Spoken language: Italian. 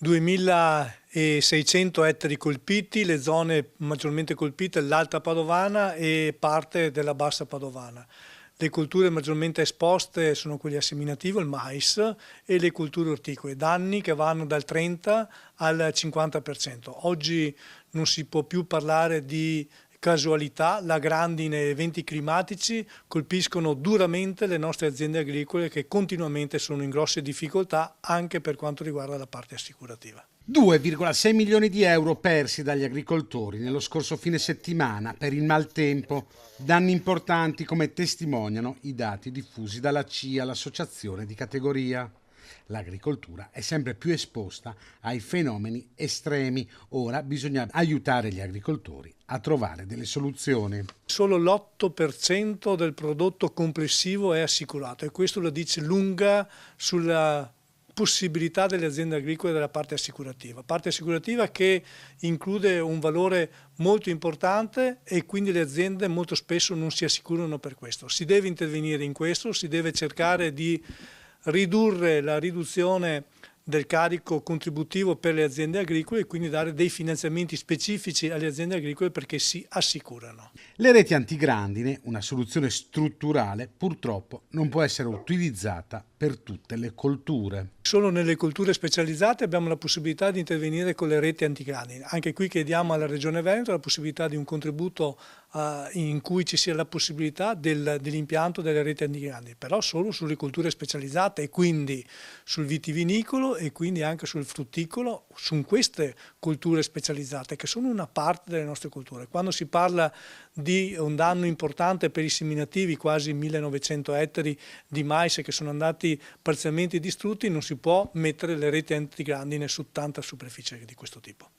2.600 ettari colpiti, le zone maggiormente colpite l'Alta Padovana e parte della Bassa Padovana. Le colture maggiormente esposte sono quelle a seminativo, il mais, e le colture orticole, danni che vanno dal 30 al 50%. Oggi non si può più parlare di casualità, la grandine e eventi climatici colpiscono duramente le nostre aziende agricole che continuamente sono in grosse difficoltà anche per quanto riguarda la parte assicurativa. 2,6 milioni di euro persi dagli agricoltori nello scorso fine settimana per il maltempo, danni importanti come testimoniano i dati diffusi dalla CIA, l'associazione di categoria. L'agricoltura è sempre più esposta ai fenomeni estremi, ora bisogna aiutare gli agricoltori a trovare delle soluzioni. Solo l'8% del prodotto complessivo è assicurato e questo lo dice lunga sulla possibilità delle aziende agricole della parte assicurativa che include un valore molto importante e quindi le aziende molto spesso non si assicurano per questo. Si deve intervenire in questo, si deve cercare di ridurre la riduzione del carico contributivo per le aziende agricole e quindi dare dei finanziamenti specifici alle aziende agricole perché si assicurano. Le reti antigrandine, una soluzione strutturale, purtroppo non può essere utilizzata per tutte le colture. Solo nelle colture specializzate abbiamo la possibilità di intervenire con le reti antigrandine. Anche qui chiediamo alla Regione Veneto la possibilità di un contributo in cui ci sia la possibilità dell'impianto delle reti antigrandine, però solo sulle colture specializzate e quindi sul vitivinicolo e quindi anche sul frutticolo, su queste colture specializzate che sono una parte delle nostre colture. Quando si parla di un danno importante per i seminativi, quasi 1900 ettari di mais che sono andati parzialmente distrutti, non si può mettere le reti antigrandine su tanta superficie di questo tipo.